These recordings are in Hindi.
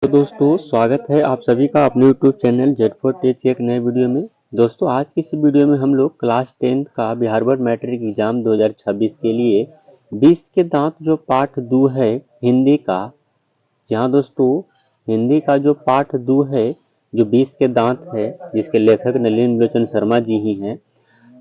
तो दोस्तों स्वागत है आप सभी का अपने यूट्यूब चैनल जेड4 टेक एक नए वीडियो में। दोस्तों आज की इस वीडियो में हम लोग क्लास 10th का बिहार बोर्ड मैट्रिक एग्जाम 2026 के लिए 20 के दांत जो पाठ 2 है हिंदी का, जहां दोस्तों हिंदी का जो पाठ 2 है जो 20 के दांत है, जिसके लेखक नलिन लोचन शर्मा जी ही हैं,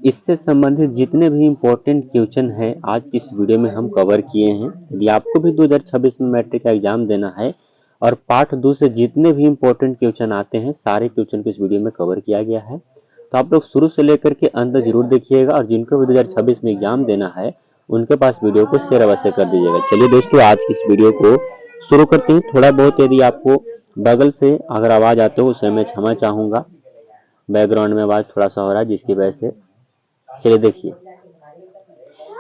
इससे संबंधित जितने भी इम्पोर्टेंट क्वेश्चन है आज की इस वीडियो में हम कवर किए हैं। यदि आपको भी 2026 में मैट्रिक का एग्जाम देना है और पार्ट 2 से जितने भी इम्पोर्टेंट क्वेश्चन आते हैं सारे क्वेश्चन को इस वीडियो में कवर किया गया है, तो आप लोग शुरू से लेकर के अंत जरूर देखिएगा और जिनको भी 2026 में एग्जाम देना है उनके पास वीडियो को शेयर अवश्य कर दीजिएगा। चलिए दोस्तों आज की इस वीडियो को शुरू करते हैं। थोड़ा बहुत यदि आपको बगल से अगर आवाज आते हो उसे मैं क्षमा चाहूंगा, बैकग्राउंड में आवाज थोड़ा सा हो रहा है जिसकी वजह से। चलिए देखिए,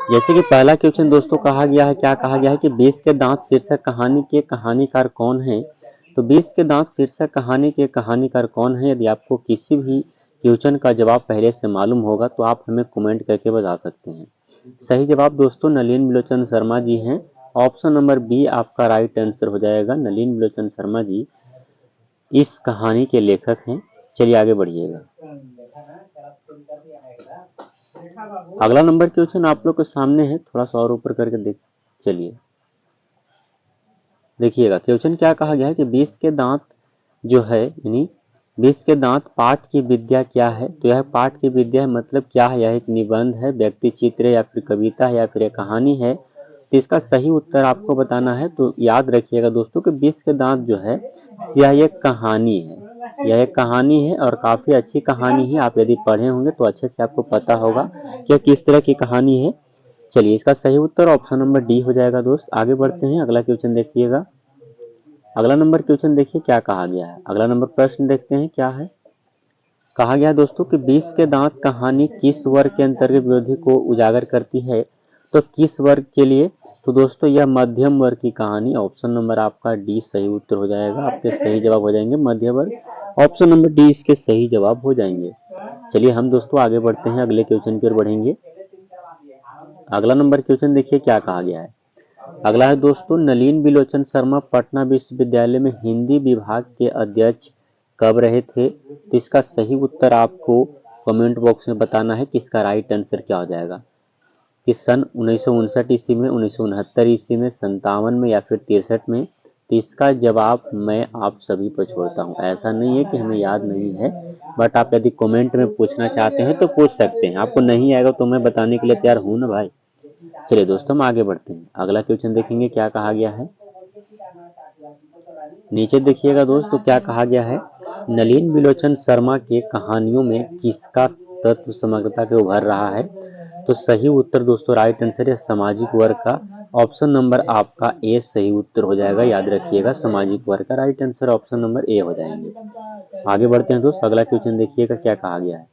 जैसे कि पहला क्वेश्चन दोस्तों कहा गया है, क्या कहा गया है कि 20 के दांत शीर्षक कहानी के कहानीकार कौन है। तो 20 के दांत शीर्षक कहानी के कहानीकार कौन है, यदि आपको किसी भी क्वेश्चन का जवाब पहले से मालूम होगा तो आप हमें कमेंट करके बता सकते हैं। सही जवाब दोस्तों नलिन बिलोचन शर्मा जी हैं। ऑप्शन नंबर बी आपका राइट आंसर हो जाएगा। नलिन बिलोचन शर्मा जी इस कहानी के लेखक हैं। चलिए आगे बढ़िएगा। अगला नंबर क्वेश्चन आप लोग के सामने है, थोड़ा सा और ऊपर करके देख चलिए देखिएगा क्वेश्चन क्या कहा गया है कि 20 के दांत जो है यानी 20 के दांत पाठ की विद्या क्या है। तो यह पाठ की विद्या मतलब क्या है, यह एक निबंध है, व्यक्ति चित्र या फिर कविता है या फिर एक कहानी है। तो इसका सही उत्तर आपको बताना है। तो याद रखिएगा दोस्तों कि 20 के दांत जो है यह एक कहानी है, यह एक कहानी है और काफी अच्छी कहानी है। आप यदि पढ़े होंगे तो अच्छे से आपको पता होगा कि किस तरह की कहानी है। चलिए इसका सही उत्तर ऑप्शन नंबर डी हो जाएगा। दोस्त आगे बढ़ते हैं, अगला क्वेश्चन देखिएगा। अगला नंबर क्वेश्चन देखिए क्या कहा गया है। अगला नंबर प्रश्न देखते हैं क्या है। कहा गया दोस्तों कि 20 के दांत कहानी किस वर्ग के अंतर्गत विरोधी को उजागर करती है। तो किस वर्ग के लिए, तो दोस्तों यह मध्यम वर्ग की कहानी। ऑप्शन नंबर आपका डी सही उत्तर हो जाएगा, आपके सही जवाब हो जाएंगे मध्य वर्ग। ऑप्शन नंबर डी इसके सही जवाब हो जाएंगे। चलिए हम दोस्तों आगे बढ़ते हैं, अगले क्वेश्चन की ओर बढ़ेंगे। अगला नंबर क्वेश्चन देखिए क्या कहा गया है। अगला है दोस्तों नलिन बिलोचन शर्मा पटना विश्वविद्यालय में हिंदी विभाग के अध्यक्ष कब रहे थे। तो इसका सही उत्तर आपको कमेंट बॉक्स में बताना है कि इसका राइट आंसर क्या हो जाएगा, कि सन 1959 ईस्वी में, 1969 ईस्वी में, 57 में या फिर 63 में। तो इसका जवाब मैं आप सभी पर छोड़ता हूँ। ऐसा नहीं है कि हमें याद नहीं है, बट आप यदि कमेंट में पूछना चाहते हैं तो पूछ सकते हैं। आपको नहीं आएगा तो मैं बताने के लिए तैयार हूँ ना भाई। चलिए दोस्तों हम आगे बढ़ते हैं, अगला क्वेश्चन देखेंगे क्या कहा गया है। नीचे देखिएगा दोस्तों क्या कहा गया है। नलिन बिलोचन शर्मा के कहानियों में किसका तत्व समग्रता के उभर रहा है। तो सही उत्तर दोस्तों राइट आंसर है सामाजिक वर्ग का। ऑप्शन नंबर आपका ए सही उत्तर हो जाएगा। याद रखिएगा सामाजिक वर्ग का right answer option number A हो जाएंगे। आगे बढ़ते हैं दोस्तों, अगला क्वेश्चन देखिएगा क्या कहा गया है।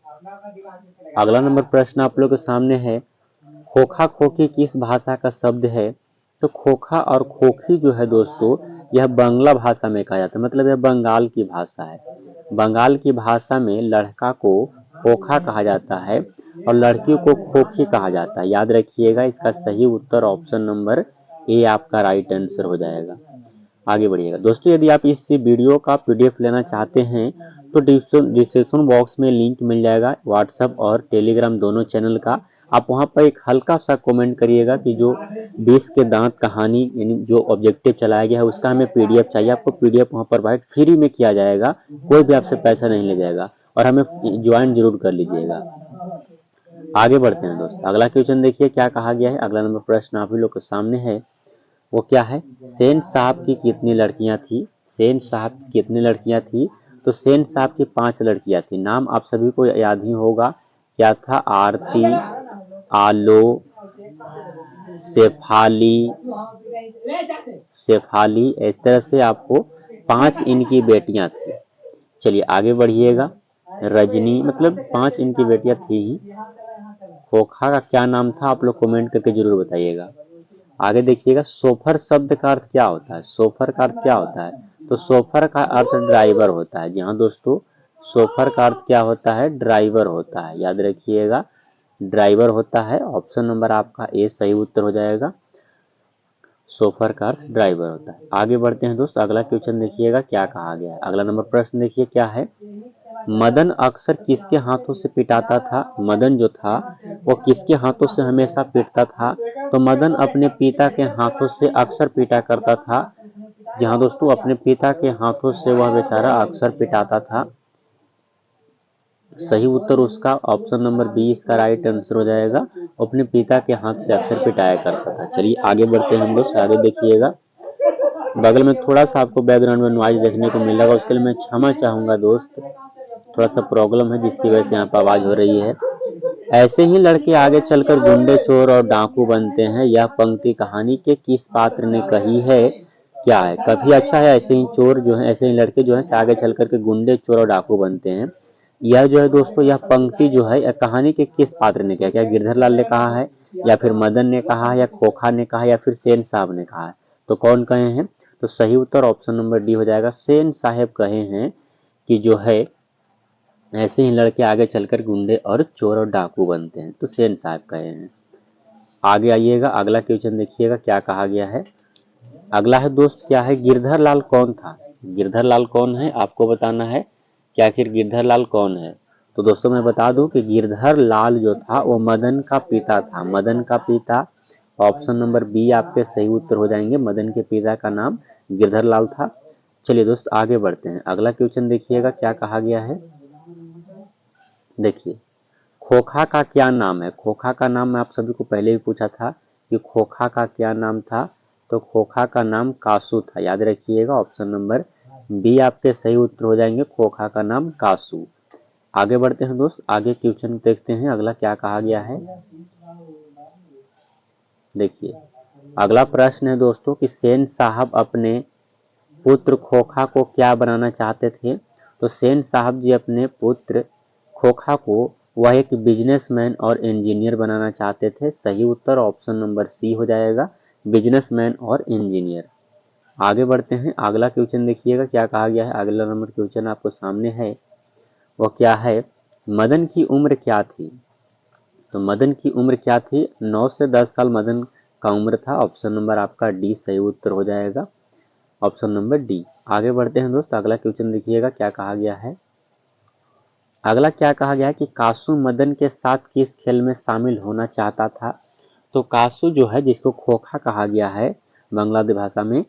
अगला नंबर प्रश्न आप लोग के सामने है, खोखा खोखी किस भाषा का शब्द है। तो खोखा और खोखी जो है दोस्तों यह बांग्ला भाषा में कहा जाता है, मतलब यह बंगाल की भाषा है। बंगाल की भाषा में लड़का को खोखा कहा जाता है और लड़की को खोखी कहा जाता है। याद रखिएगा इसका सही उत्तर ऑप्शन नंबर ए आपका राइट आंसर हो जाएगा। आगे बढ़िएगा दोस्तों, यदि आप इस वीडियो का पीडीएफ लेना चाहते हैं तो डिस्क्रिप्शन बॉक्स में लिंक मिल जाएगा व्हाट्सएप और टेलीग्राम दोनों चैनल का। आप वहां पर एक हल्का सा कमेंट करिएगा कि जो 20 के दांत कहानी यानी जो ऑब्जेक्टिव चलाया गया है उसका हमें पीडीएफ चाहिए। आपको पीडीएफ वहां पर प्रोवाइड फ्री में किया जाएगा, कोई भी आपसे पैसा नहीं ले जाएगा और हमें ज्वाइन जरूर कर लीजिएगा। आगे बढ़ते हैं दोस्त, अगला क्वेश्चन देखिए क्या कहा गया है। अगला नंबर प्रश्न आप ही लोग के सामने है, वो क्या है। सेन साहब की कितनी लड़कियां थी। सेन साहब की कितनी लड़कियां थी। तो सेन साहब की 5 लड़कियां थी। नाम आप सभी को याद ही होगा, क्या था, आरती, आलो, शेफाली, शेफाली, इस तरह से आपको 5 इनकी बेटियां थी। चलिए आगे बढ़िएगा। रजनी, मतलब 5 इनकी बेटियां थी ही। खोखा का क्या नाम था आप लोग कमेंट करके जरूर बताइएगा। आगे देखिएगा सोफर शब्द का अर्थ क्या होता है। सोफर का अर्थ क्या होता है। तो सोफर का अर्थ ड्राइवर होता है। जी हाँ दोस्तों, सोफर का अर्थ क्या होता है, ड्राइवर होता है। याद रखिएगा ड्राइवर होता है। ऑप्शन नंबर आपका ए सही उत्तर हो जाएगा। सोफर का अर्थ ड्राइवर होता है। आगे बढ़ते हैं दोस्त, अगला क्वेश्चन देखिएगा क्या कहा गया है। अगला नंबर प्रश्न देखिए क्या है। मदन अक्सर किसके हाथों से पिटाता था? मदन जो था वो किसके हाथों से हमेशा पीटता था? तो मदन अपने पिता के हाथों से अक्सर पीटा करता था। जहाँ दोस्तों अपने पिता के हाथों से वह बेचारा अक्सर पिटाता था। सही उत्तर उसका ऑप्शन नंबर बी इसका राइट आंसर हो जाएगा। अपने पिता के हाथ से अक्सर पिटाया करता था। चलिए आगे बढ़ते हैं हम लोग, आगे देखिएगा। बगल में थोड़ा सा आपको बैकग्राउंड में नॉइज देखने को मिलेगा, उसके लिए मैं क्षमा चाहूंगा दोस्त, थोड़ा सा प्रॉब्लम है जिसकी वजह से यहाँ पर आवाज हो रही है। ऐसे ही लड़के आगे चलकर गुंडे, चोर और डाकू बनते हैं। यह पंक्ति कहानी के किस पात्र ने कही है? क्या है? काफी अच्छा है। ऐसे ही चोर जो है, ऐसे ही लड़के जो है आगे चल करके गुंडे, चोर और डाकू बनते हैं। यह जो है दोस्तों, यह पंक्ति जो है यह कहानी के किस पात्र ने कहा? क्या गिरधरलाल ने कहा है, या फिर मदन ने कहा, या खोखा ने कहा, या फिर सेन साहब ने कहा है? तो कौन कहे हैं? तो सही उत्तर ऑप्शन नंबर डी हो जाएगा। सेन साहब कहे हैं कि जो है ऐसे ही लड़के आगे चलकर गुंडे और चोर और डाकू बनते हैं। तो सेन साहब कहे हैं। आगे आइएगा, अगला क्वेश्चन देखिएगा क्या कहा गया है। अगला है दोस्त क्या है, गिरधरलाल कौन था? गिरधरलाल कौन है आपको बताना है कि आखिर गिरधरलाल कौन है। तो दोस्तों मैं बता दूं कि गिरधरलाल जो था वो मदन का पिता था। मदन का पिता, ऑप्शन नंबर बी आपके सही उत्तर हो जाएंगे। मदन के पिता का नाम गिरधरलाल था। चलिए दोस्त आगे बढ़ते हैं, अगला क्वेश्चन देखिएगा क्या कहा गया है। देखिए, खोखा का क्या नाम है? खोखा का नाम मैं आप सभी को पहले भी पूछा था कि खोखा का क्या नाम था। तो खोखा का नाम कासू था, याद रखिएगा। ऑप्शन नंबर बी आपके सही उत्तर हो जाएंगे, खोखा का नाम कासू। आगे बढ़ते हैं दोस्त, आगे क्वेश्चन देखते हैं अगला क्या कहा गया है। देखिए, अगला प्रश्न है दोस्तों कि सेन साहब अपने पुत्र खोखा को क्या बनाना चाहते थे? तो सेन साहब जी अपने पुत्र खोखा को वह एक बिजनेसमैन और इंजीनियर बनाना चाहते थे। सही उत्तर ऑप्शन नंबर सी हो जाएगा, बिजनेसमैन और इंजीनियर। आगे बढ़ते हैं, अगला क्वेश्चन देखिएगा क्या कहा गया है। अगला नंबर क्वेश्चन आपको सामने है, वो क्या है, मदन की उम्र क्या थी? तो मदन की उम्र क्या थी? 9 से 10 साल मदन का उम्र था। ऑप्शन नंबर आपका डी सही उत्तर हो जाएगा, ऑप्शन नंबर डी। आगे बढ़ते हैं दोस्त, अगला क्वेश्चन देखिएगा क्या कहा गया है। अगला क्या कहा गया है कि कासू मदन के साथ किस खेल में शामिल होना चाहता था? तो कासू जो है, जिसको खोखा कहा गया है बांग्लादेशी भाषा में,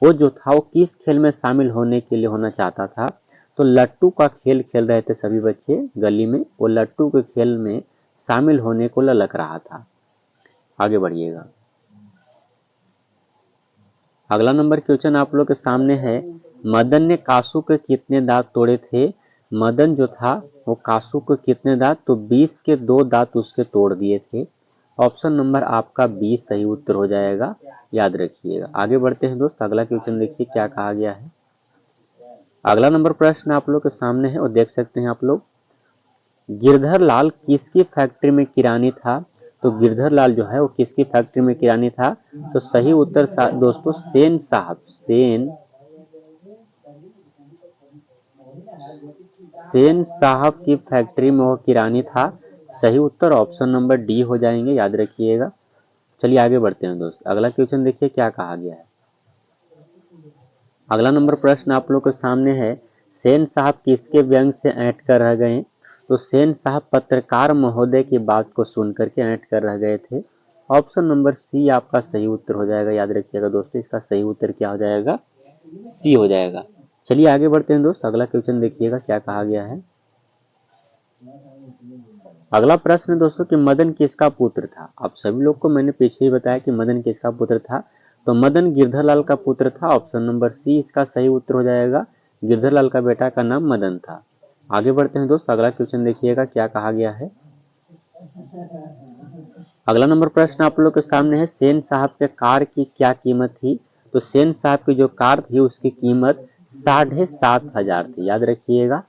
वो जो था वो किस खेल में शामिल होने के लिए होना चाहता था? तो लट्टू का खेल खेल रहे थे सभी बच्चे गली में, वो लट्टू के खेल में शामिल होने को ललक रहा था। आगे बढ़िएगा, अगला नंबर क्वेश्चन आप लोग के सामने है, मदन ने कासू के कितने दांत तोड़े थे? मदन जो था वो कासू के कितने दांत? तो 20 के 2 दांत उसके तोड़ दिए थे। ऑप्शन नंबर आपका 20 सही उत्तर हो जाएगा, याद रखिएगा। आगे बढ़ते हैं दोस्त, अगला क्वेश्चन देखिए क्या कहा गया है। अगला नंबर प्रश्न आप लोग के सामने है और देख सकते हैं आप लोग, गिरधरलाल किसकी फैक्ट्री में किरानी था? तो गिरधरलाल जो है वो किसकी फैक्ट्री में किरानी था? तो सही उत्तर दोस्तों सेन साहब, सेन साहब की फैक्ट्री में वो किरानी था। सही उत्तर ऑप्शन नंबर डी हो जाएंगे, याद रखिएगा। चलिए आगे बढ़ते हैं दोस्त, अगला क्वेश्चन देखिए क्या कहा गया है। अगला नंबर प्रश्न आप लोग के सामने है, सेन साहब किसके व्यंग से ऐंठ कर रह गए? तो सेन साहब पत्रकार महोदय की बात को सुनकर के ऐंठ कर रह गए थे। ऑप्शन नंबर सी आपका सही उत्तर हो जाएगा, याद रखिएगा दोस्तों, इसका सही उत्तर क्या हो जाएगा, सी हो जाएगा। चलिए आगे बढ़ते हैं दोस्त, अगला क्वेश्चन देखिएगा क्या कहा गया है। अगला प्रश्न दोस्तों कि मदन किसका पुत्र था? आप सभी लोग को मैंने पीछे ही बताया कि मदन किसका पुत्र था। तो मदन गिरधरलाल का पुत्र था। ऑप्शन नंबर सी इसका सही उत्तर हो जाएगा, गिरधरलाल का बेटा का नाम मदन था। आगे बढ़ते हैं दोस्त, अगला क्वेश्चन देखिएगा क्या कहा गया है। अगला नंबर प्रश्न आप लोग के सामने है, सेन साहब के कार की क्या कीमत थी? तो सेन साहब की जो कार थी उसकी कीमत 7,500 थी, याद रखिएगा।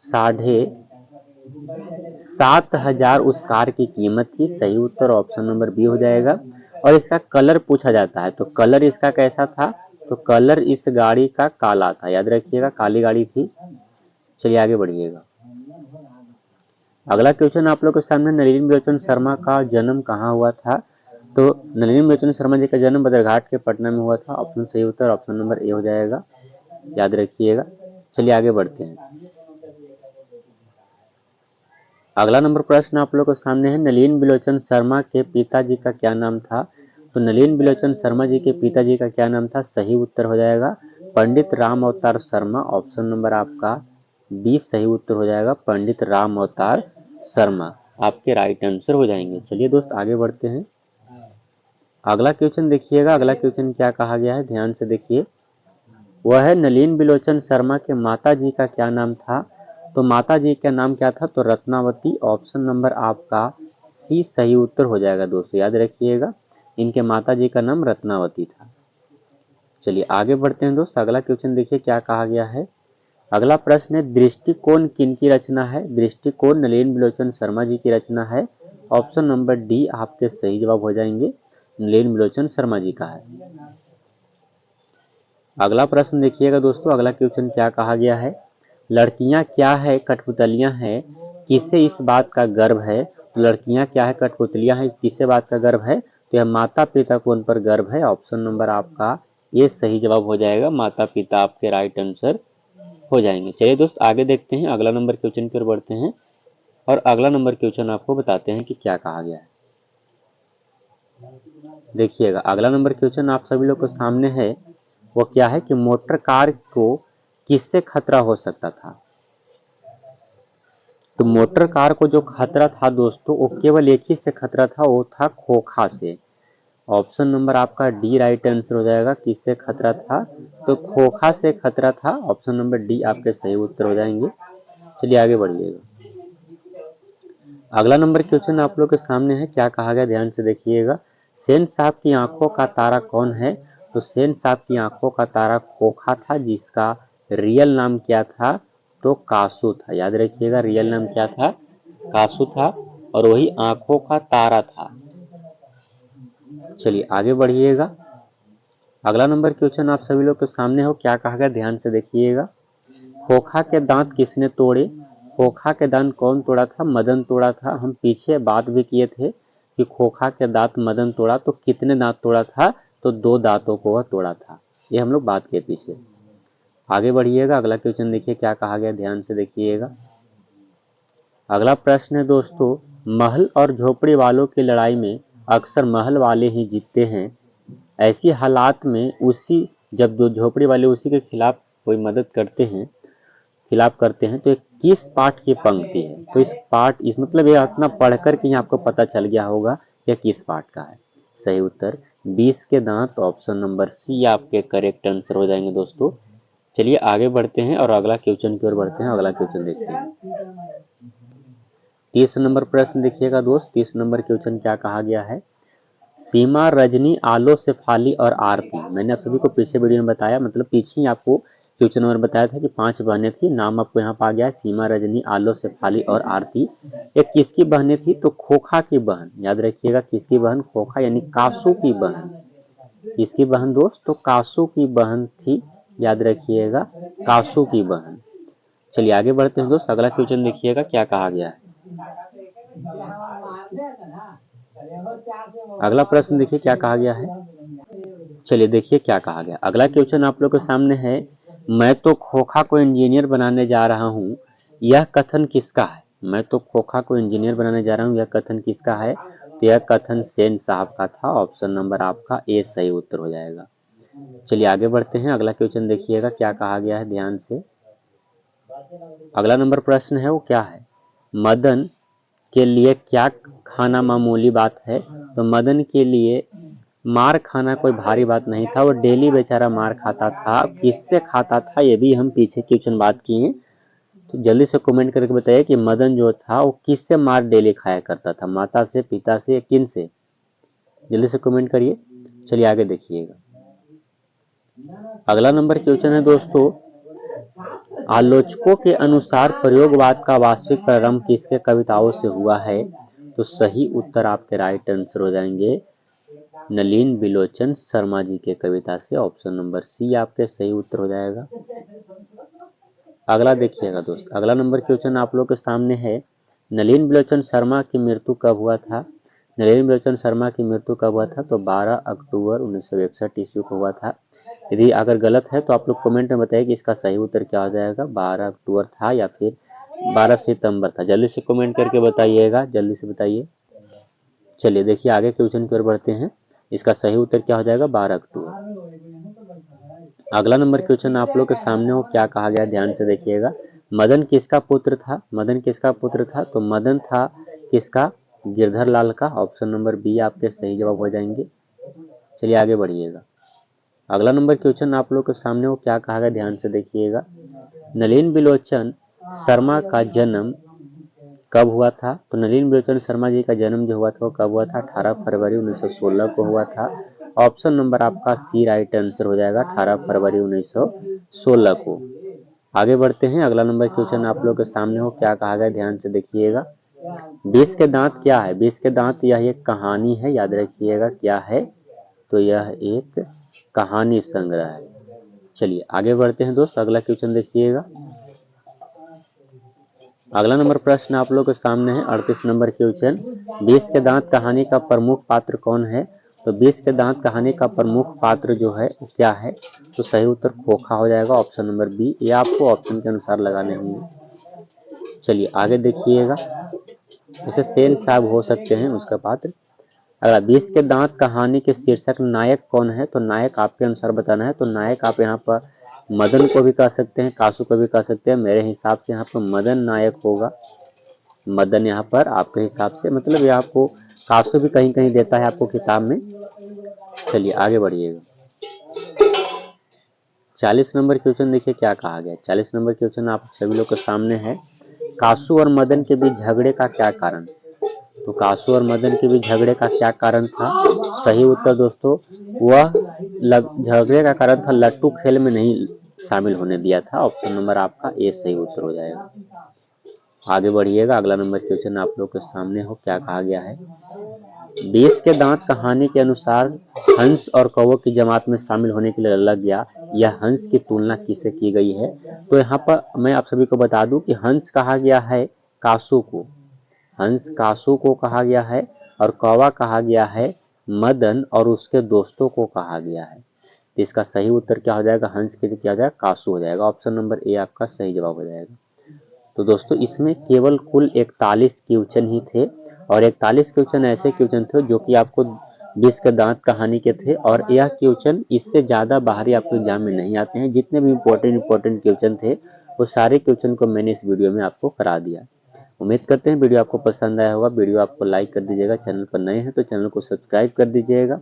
7,500 उस कार की कीमत थी। सही उत्तर ऑप्शन नंबर बी हो जाएगा। और इसका कलर पूछा जाता है, तो कलर इसका कैसा था? तो कलर इस गाड़ी का काला था, याद रखिएगा, काली गाड़ी थी। चलिए आगे बढ़िएगा, अगला क्वेश्चन आप लोग के सामने, नलिनी लोचन शर्मा का जन्म कहाँ हुआ था? तो नलिनी बिलोचन शर्मा जी का जन्म बदरघाट के पटना में हुआ था। ऑप्शन सही उत्तर ऑप्शन नंबर ए हो जाएगा, याद रखिएगा। चलिए आगे बढ़ते हैं। अगला नंबर प्रश्न आप लोगों के सामने है, नलिनी बिलोचन शर्मा के पिताजी का क्या नाम था? तो नलिनी बिलोचन शर्मा जी के पिताजी का क्या नाम था? सही उत्तर हो जाएगा पंडित राम अवतार शर्मा। ऑप्शन नंबर आपका बी सही उत्तर हो जाएगा, पंडित राम अवतार शर्मा आपके राइट आंसर हो जाएंगे। चलिए दोस्त आगे बढ़ते हैं। अगला क्वेश्चन देखिएगा, अगला क्वेश्चन क्या कहा गया है, ध्यान से देखिए। वह है नलिनी बिलोचन शर्मा के माता जी का क्या नाम था? तो माता जी का नाम क्या था? तो रत्नावती। ऑप्शन नंबर आपका सी सही उत्तर हो जाएगा दोस्तों, याद रखिएगा इनके माता जी का नाम रत्नावती था। चलिए आगे बढ़ते हैं दोस्त। अगला क्वेश्चन देखिए क्या कहा गया है। अगला प्रश्न है, दृष्टिकोण किनकी रचना है? दृष्टिकोण नलिनी बिलोचन शर्मा जी की रचना है। ऑप्शन नंबर डी आपके सही जवाब हो जाएंगे, नलिनी बिलोचन शर्मा जी का है। अगला प्रश्न देखिएगा दोस्तों, अगला क्वेश्चन क्या कहा गया है। लड़कियां क्या है कठपुतलियां हैं, किससे इस बात का गर्व है? लड़कियां क्या है कठपुतलियां हैं, किससे बात का गर्व है? तो यह माता पिता को उन पर गर्व है। ऑप्शन नंबर आपका ये सही जवाब हो जाएगा, माता पिता आपके राइट आंसर हो जाएंगे। चलिए दोस्त आगे देखते हैं, अगला नंबर क्वेश्चन की ओर बढ़ते हैं और अगला नंबर क्वेश्चन आपको बताते हैं कि क्या कहा गया है। देखिएगा अगला नंबर क्वेश्चन आप सभी लोग के सामने है, वो क्या है कि मोटर कार को किससे खतरा हो सकता था? तो मोटर कार को जो खतरा था दोस्तों, वो केवल एक ही से खतरा था, वो था खोखा से। ऑप्शन नंबर आपका डी राइट आंसर हो जाएगा, किससे खतरा था? तो खोखा से खतरा था। ऑप्शन नंबर डी आपके सही उत्तर हो जाएंगे। चलिए आगे बढ़िएगा। अगला नंबर क्वेश्चन आप लोग के सामने है, क्या कहा गया ध्यान से देखिएगा। सेन साहब की आंखों का तारा कौन है? तो सेन साहब की आंखों का तारा खोखा था, जिसका रियल नाम क्या था? तो कासू था। याद रखिएगा रियल नाम क्या था? कासू था, और वही आंखों का तारा था। चलिए आगे बढ़िएगा। अगला नंबर क्वेश्चन आप सभी लोग के सामने हो, क्या कहा गया ध्यान से देखिएगा। खोखा के दांत किसने तोड़े? खोखा के दांत कौन तोड़ा था? मदन तोड़ा था। हम पीछे बात भी किए थे कि खोखा के दांत मदन तोड़ा, तो कितने दांत तोड़ा था? तो 2 दांतों को वह तोड़ा था, ये हम लोग बात किए पीछे। आगे बढ़िएगा, अगला क्वेश्चन देखिए क्या कहा गया, ध्यान से देखिएगा। अगला प्रश्न है दोस्तों, महल और झोपड़ी वालों की लड़ाई में अक्सर महल वाले ही जीतते हैं। ऐसी हालात में जब दो झोपड़ी वाले उसी के खिलाफ कोई मदद करते हैं, खिलाफ करते हैं, तो ये किस पाठ की पंक्ति है? तो इस मतलब ये इतना पढ़ कर के आपको पता चल गया होगा यह किस पाठ का है। सही उत्तर 20 के दांत। ऑप्शन नंबर सी आपके करेक्ट आंसर हो जाएंगे दोस्तों। चलिए आगे बढ़ते हैं और अगला क्वेश्चन की ओर बढ़ते हैं। अगला क्वेश्चन देखते हैं। 30 नंबर प्रश्न देखिएगा दोस्त। 30 नंबर क्वेश्चन क्या कहा गया है। सीमा, रजनी, आलो, शेफाली और आरती। मैंने आप सभी को पीछे वीडियो में बताया, मतलब पीछे ही आपको क्वेश्चन नंबर बताया था कि 5 बहनें थी। नाम आपको यहाँ पर आ गया है, सीमा, रजनी, आलो, शेफाली और आरती। ये किसकी बहनें थी? तो खोखा की बहन। याद रखिएगा किसकी बहन? खोखा यानी कासू की बहन। किसकी बहन दोस्त? तो कासू की बहन थी। याद रखिएगा कासू की बहन। चलिए आगे बढ़ते हैं दोस्त। अगला क्वेश्चन देखिएगा क्या कहा गया है। अगला प्रश्न देखिए क्या कहा गया है। चलिए देखिए क्या कहा गया। अगला क्वेश्चन आप लोग के सामने है, मैं तो खोखा को इंजीनियर बनाने जा रहा हूँ, यह कथन किसका है? मैं तो खोखा को इंजीनियर बनाने जा रहा हूँ, यह कथन किसका है? तो यह कथन सेन साहब का था। ऑप्शन नंबर आपका ए सही उत्तर हो जाएगा। चलिए आगे बढ़ते हैं। अगला क्वेश्चन देखिएगा क्या कहा गया है, ध्यान से। अगला नंबर प्रश्न है वो क्या है, मदन के लिए क्या खाना मामूली बात है? तो मदन के लिए मार खाना कोई भारी बात नहीं था, वो डेली बेचारा मार खाता था। किससे खाता था ये भी हम पीछे क्वेश्चन बात किए हैं, तो जल्दी से कमेंट करके बताइए कि मदन जो था वो किससे मार डेली खाया करता था, माता से, पिता से, किन से? जल्दी से कमेंट करिए। चलिए आगे देखिएगा। अगला नंबर क्वेश्चन है दोस्तों, आलोचकों के अनुसार प्रयोगवाद का वास्तविक प्रारंभ किसके कविताओं से हुआ है? तो सही उत्तर आपके राइट आंसर हो जाएंगे नलिनी बिलोचन शर्मा जी के कविता से। ऑप्शन नंबर सी आपके सही उत्तर हो जाएगा। अगला देखिएगा दोस्त। अगला नंबर क्वेश्चन आप लोग के सामने है, नलिनी बिलोचन शर्मा की मृत्यु कब हुआ था? नलिनी बलोचन शर्मा की मृत्यु कब हुआ था? तो 12 अक्टूबर 1961 ईस्वी को हुआ था। यदि अगर गलत है तो आप लोग कमेंट में बताइए कि इसका सही उत्तर क्या हो जाएगा, 12 अक्टूबर था या फिर 12 सितंबर था। जल्दी से कमेंट करके बताइएगा, जल्दी से बताइए। चलिए देखिए आगे क्वेश्चन की ओर बढ़ते हैं। इसका सही उत्तर क्या हो जाएगा, 12 अक्टूबर। अगला नंबर क्वेश्चन आप लोग के सामने हो, क्या कहा गया ध्यान से देखिएगा। मदन किसका पुत्र था? मदन किसका पुत्र था? तो मदन था किसका? गिरधर लाल का। ऑप्शन नंबर बी आपके सही जवाब हो जाएंगे। चलिए आगे बढ़िएगा। अगला नंबर क्वेश्चन आप लोग के सामने हो, क्या कहा गया ध्यान से देखिएगा। नलिनी बिलोचन शर्मा का जन्म कब हुआ था? तो नलिनी बिलोचन शर्मा जी का जन्म जो हुआ था वो कब हुआ था? 18 फरवरी 1916 को हुआ था। ऑप्शन नंबर आपका सी राइट आंसर हो जाएगा, 18 फरवरी 1916 को। आगे बढ़ते हैं। अगला नंबर क्वेश्चन आप लोग के सामने हो, क्या कहा गया ध्यान से देखिएगा। 20 के दांत क्या है? 20 के दांत यह एक कहानी है, याद रखिएगा क्या है, तो यह एक कहानी संग्रह है। चलिए आगे बढ़ते हैं दोस्त, अगला क्वेश्चन देखिएगा। अगला नंबर प्रश्न आप लोग के सामने है 38 नंबर क्वेश्चन। 20 के दांत कहानी का प्रमुख पात्र कौन है? तो 20 के दांत कहानी का प्रमुख पात्र जो है वो क्या है? तो सही उत्तर खोखा हो जाएगा, ऑप्शन नंबर बी। ये आपको ऑप्शन के अनुसार लगाने होंगे। चलिए आगे देखिएगा। जैसे सेन साहब हो सकते हैं उसका पात्र। अगर 20 के दांत कहानी के शीर्षक नायक कौन है? तो नायक आपके अनुसार बताना है। तो नायक आप यहाँ पर मदन को भी कह सकते हैं, कासू को भी कह सकते हैं। मेरे हिसाब से यहाँ पर मदन नायक होगा। मदन यहाँ पर आपके हिसाब से, मतलब ये आपको कासू भी कहीं कहीं देता है आपको किताब में। चलिए आगे बढ़िएगा। 40 नंबर क्वेश्चन देखिए क्या कहा गया। 40 नंबर क्वेश्चन आप सभी लोग के सामने है। कासू और मदन के बीच झगड़े का क्या कारण? तो कासू और मदन के बीच झगड़े का क्या कारण था? सही उत्तर दोस्तों, वह झगड़े का कारण था लट्टू खेल में नहीं शामिल होने दिया था। ऑप्शन नंबर आपका ए सही उत्तर हो जाएगा। आगे बढ़िएगा। अगला नंबर क्वेश्चन आप लोग के सामने हो, क्या कहा गया है। 20 के दांत कहानी के अनुसार हंस और कौवों की जमात में शामिल होने के लिए लग गया। यह हंस की तुलना किससे की गई है? तो यहाँ पर मैं आप सभी को बता दूं कि हंस कहा गया है कासू को, हंस कासू को कहा गया है, और कौवा कहा गया है मदन और उसके दोस्तों को कहा गया है। तो इसका सही उत्तर क्या हो जाएगा? हंस के लिए क्या हो जाएगा? कासू हो जाएगा। ऑप्शन नंबर ए आपका सही जवाब हो जाएगा। तो दोस्तों इसमें केवल कुल 41 क्वेश्चन ही थे, और 41 क्वेश्चन ऐसे क्वेश्चन थे जो कि आपको 20 के दांत कहानी के थे, और यह क्वेश्चन इससे ज़्यादा बाहरी आपके एग्जाम में नहीं आते हैं। जितने भी इंपॉर्टेंट क्वेश्चन थे वो सारे क्वेश्चन को मैंने इस वीडियो में आपको करा दिया। उम्मीद करते हैं वीडियो आपको पसंद आया होगा। वीडियो आपको लाइक कर दीजिएगा, चैनल पर नए हैं तो चैनल को सब्सक्राइब कर दीजिएगा।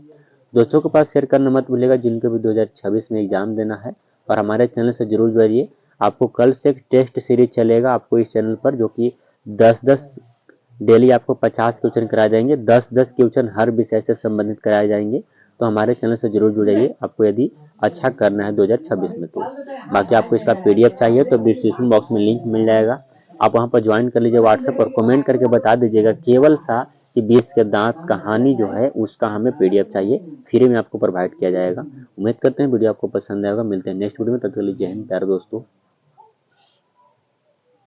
दोस्तों के पास शेयर करना मत भूलिएगा जिनको भी 2026 में एग्जाम देना है, और हमारे चैनल से जरूर जुड़िए। आपको कल से एक टेस्ट सीरीज चलेगा आपको इस चैनल पर, जो कि 10-10 डेली आपको 50 क्वेश्चन कराए जाएंगे। 10-10 क्वेश्चन हर विषय से संबंधित कराए जाएंगे। तो हमारे चैनल से जरूर जुड़िए आपको यदि अच्छा करना है 2026 में। तो बाकी आपको इसका पीडीएफ चाहिए तो डिस्क्रिप्शन बॉक्स में लिंक मिल जाएगा, आप वहां पर ज्वाइन कर लीजिए व्हाट्सएप, और कमेंट करके बता दीजिएगा केवल सा कि 20 के दांत कहानी जो है उसका हमें पीडीएफ चाहिए, फ्री में आपको प्रोवाइड किया जाएगा। उम्मीद करते हैं वीडियो आपको पसंद आएगा। मिलते हैं नेक्स्ट वीडियो में, तब तक के लिए जय हिंद प्यारे दोस्तों।